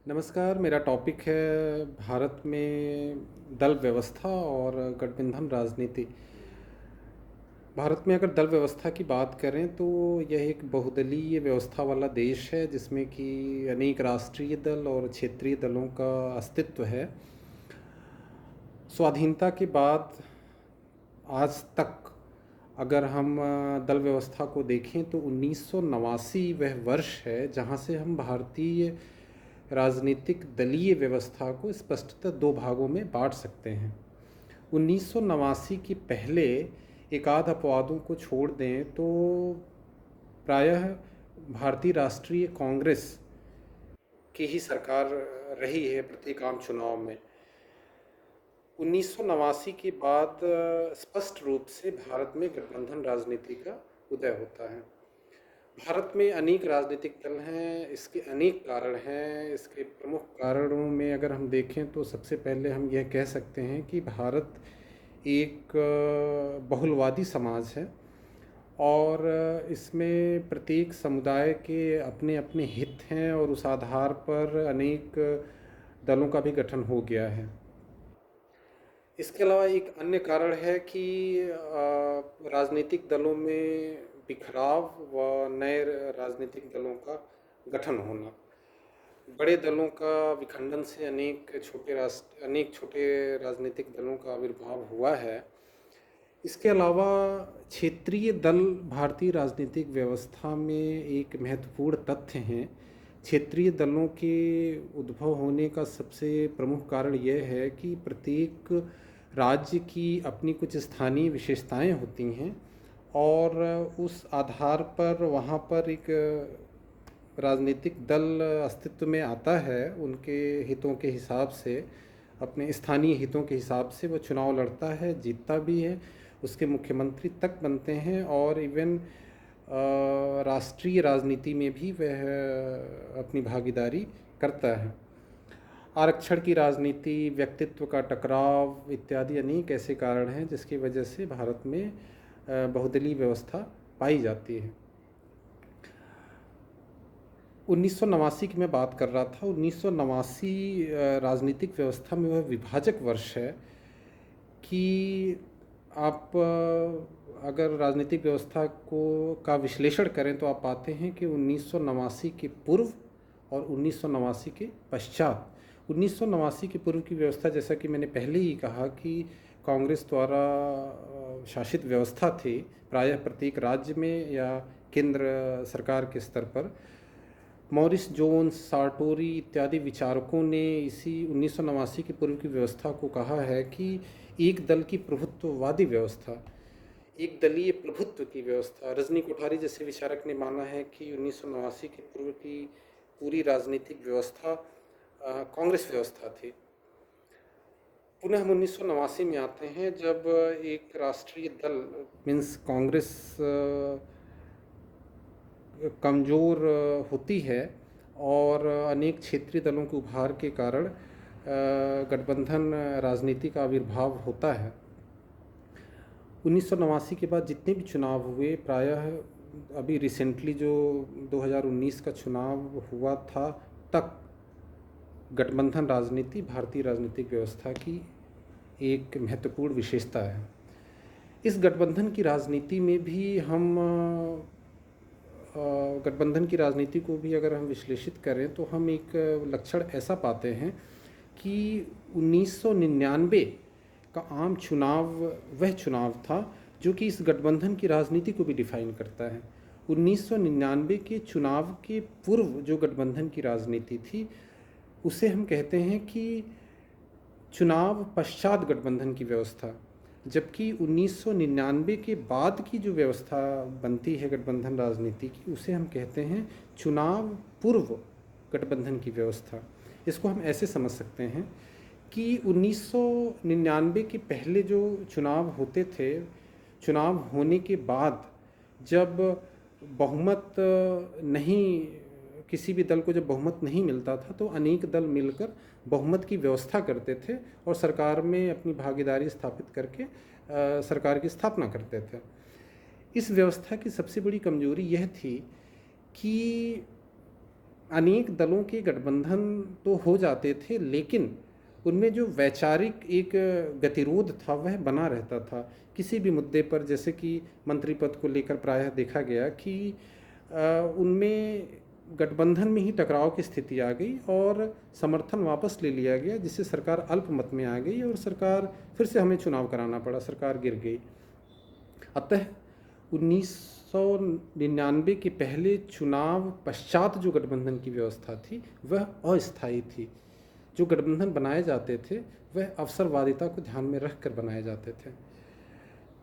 नमस्कार। मेरा टॉपिक है भारत में दल व्यवस्था और गठबंधन राजनीति। भारत में अगर दल व्यवस्था की बात करें तो यह एक बहुदलीय व्यवस्था वाला देश है जिसमें कि अनेक राष्ट्रीय दल और क्षेत्रीय दलों का अस्तित्व है। स्वाधीनता के बाद आज तक अगर हम दल व्यवस्था को देखें तो 1989 वह वर्ष है जहाँ से हम भारतीय राजनीतिक दलीय व्यवस्था को स्पष्टतः दो भागों में बांट सकते हैं। 1989 के पहले एकाध अपवादों को छोड़ दें तो प्रायः भारतीय राष्ट्रीय कांग्रेस की ही सरकार रही है प्रत्येक आम चुनाव में। 1989 के बाद स्पष्ट रूप से भारत में गठबंधन राजनीति का उदय होता है। भारत में अनेक राजनीतिक दल हैं, इसके अनेक कारण हैं। इसके प्रमुख कारणों में अगर हम देखें तो सबसे पहले हम यह कह सकते हैं कि भारत एक बहुलवादी समाज है और इसमें प्रत्येक समुदाय के अपने अपने हित हैं और उस आधार पर अनेक दलों का भी गठन हो गया है। इसके अलावा एक अन्य कारण है कि राजनीतिक दलों में बिखराव व नए राजनीतिक दलों का गठन होना। बड़े दलों का विखंडन से अनेक छोटे राजनीतिक दलों का आविर्भाव हुआ है। इसके अलावा क्षेत्रीय दल भारतीय राजनीतिक व्यवस्था में एक महत्वपूर्ण तथ्य हैं। क्षेत्रीय दलों के उद्भव होने का सबसे प्रमुख कारण यह है कि प्रत्येक राज्य की अपनी कुछ स्थानीय विशेषताएं होती हैं और उस आधार पर वहाँ पर एक राजनीतिक दल अस्तित्व में आता है। उनके हितों के हिसाब से, अपने स्थानीय हितों के हिसाब से वो चुनाव लड़ता है, जीतता भी है, उसके मुख्यमंत्री तक बनते हैं और इवन राष्ट्रीय राजनीति में भी वह अपनी भागीदारी करता है। आरक्षण की राजनीति, व्यक्तित्व का टकराव इत्यादि अनेक ऐसे कारण हैं जिसकी वजह से भारत में बहुदलीय व्यवस्था पाई जाती है। 1989 की मैं बात कर रहा था। 1989 राजनीतिक व्यवस्था में वह विभाजक वर्ष है कि आप अगर राजनीतिक व्यवस्था का विश्लेषण करें तो आप पाते हैं कि 1989 के पूर्व और 1989 के पश्चात। 1989 के पूर्व की व्यवस्था, जैसा कि मैंने पहले ही कहा कि कांग्रेस द्वारा शासित व्यवस्था थी, प्रायः प्रत्येक राज्य में या केंद्र सरकार के स्तर पर। मॉरिस जोन्स, सार्टोरी इत्यादि विचारकों ने इसी 1989 के पूर्व की व्यवस्था को कहा है कि एक दल की प्रभुत्ववादी व्यवस्था, एक दलीय प्रभुत्व की व्यवस्था। रजनी कोठारी जैसे विचारक ने माना है कि 1989 के पूर्व की पूरी राजनीतिक व्यवस्था कांग्रेस व्यवस्था थी। पुनः हम 1989 में आते हैं जब एक राष्ट्रीय दल मीन्स कांग्रेस कमज़ोर होती है और अनेक क्षेत्रीय दलों के उभार के कारण गठबंधन राजनीति का आविर्भाव होता है। 1989 के बाद जितने भी चुनाव हुए, प्रायः अभी रिसेंटली जो 2019 का चुनाव हुआ था, तक गठबंधन राजनीति भारतीय राजनीतिक व्यवस्था की एक महत्वपूर्ण विशेषता है। इस गठबंधन की राजनीति में भी हम गठबंधन की राजनीति को भी अगर हम विश्लेषित करें तो हम एक लक्षण ऐसा पाते हैं कि 1999 का आम चुनाव वह चुनाव था जो कि इस गठबंधन की राजनीति को भी डिफाइन करता है। 1999 के चुनाव के पूर्व जो गठबंधन की राजनीति थी उसे हम कहते हैं कि चुनाव पश्चात गठबंधन की व्यवस्था, जबकि 1999 के बाद की जो व्यवस्था बनती है गठबंधन राजनीति की, उसे हम कहते हैं चुनाव पूर्व गठबंधन की व्यवस्था। इसको हम ऐसे समझ सकते हैं कि 1999 के पहले जो चुनाव होते थे, चुनाव होने के बाद जब बहुमत नहीं, किसी भी दल को जब बहुमत नहीं मिलता था तो अनेक दल मिलकर बहुमत की व्यवस्था करते थे और सरकार में अपनी भागीदारी स्थापित करके सरकार की स्थापना करते थे। इस व्यवस्था की सबसे बड़ी कमजोरी यह थी कि अनेक दलों के गठबंधन तो हो जाते थे, लेकिन उनमें जो वैचारिक एक गतिरोध था वह बना रहता था किसी भी मुद्दे पर। जैसे कि मंत्री पद को लेकर प्रायः देखा गया कि उनमें गठबंधन में ही टकराव की स्थिति आ गई और समर्थन वापस ले लिया गया, जिससे सरकार अल्पमत में आ गई और सरकार फिर से हमें चुनाव कराना पड़ा, सरकार गिर गई। अतः 1999 के पहले चुनाव पश्चात जो गठबंधन की व्यवस्था थी वह अस्थायी थी। जो गठबंधन बनाए जाते थे वह अवसरवादिता को ध्यान में रख कर बनाए जाते थे।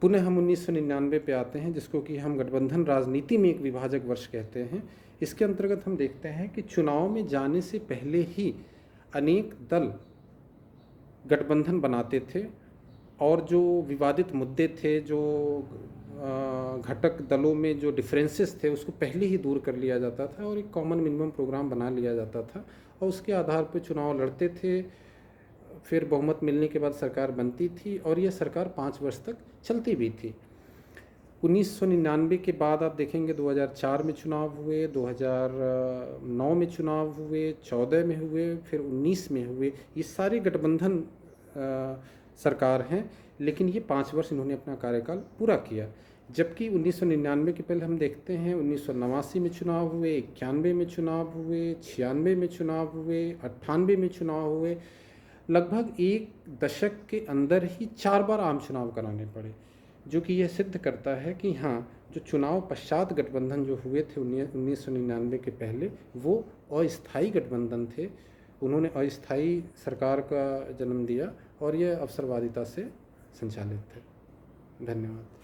पुनः हम 1999 पे आते हैं, जिसको कि हम गठबंधन राजनीति में एक विभाजक वर्ष कहते हैं। इसके अंतर्गत हम देखते हैं कि चुनाव में जाने से पहले ही अनेक दल गठबंधन बनाते थे और जो विवादित मुद्दे थे, जो घटक दलों में जो डिफरेंसेस थे, उसको पहले ही दूर कर लिया जाता था और एक कॉमन मिनिमम प्रोग्राम बना लिया जाता था और उसके आधार पर चुनाव लड़ते थे। फिर बहुमत मिलने के बाद सरकार बनती थी और यह सरकार 5 वर्ष तक चलती भी थी। 1999 के बाद आप देखेंगे 2004 में चुनाव हुए, 2009 में चुनाव हुए, 14 में हुए, फिर 19 में हुए। ये सारे गठबंधन सरकार हैं, लेकिन ये 5 वर्ष इन्होंने अपना कार्यकाल पूरा किया। जबकि 1999 के पहले हम देखते हैं 1989 में चुनाव हुए, 91 में चुनाव हुए, 96 में चुनाव हुए, 98 में चुनाव हुए। लगभग एक दशक के अंदर ही 4 बार आम चुनाव कराने पड़े, जो कि यह सिद्ध करता है कि हाँ, जो चुनाव पश्चात गठबंधन जो हुए थे 1999 के पहले, वो अस्थायी गठबंधन थे। उन्होंने अस्थायी सरकार का जन्म दिया और यह अवसरवादिता से संचालित थे। धन्यवाद।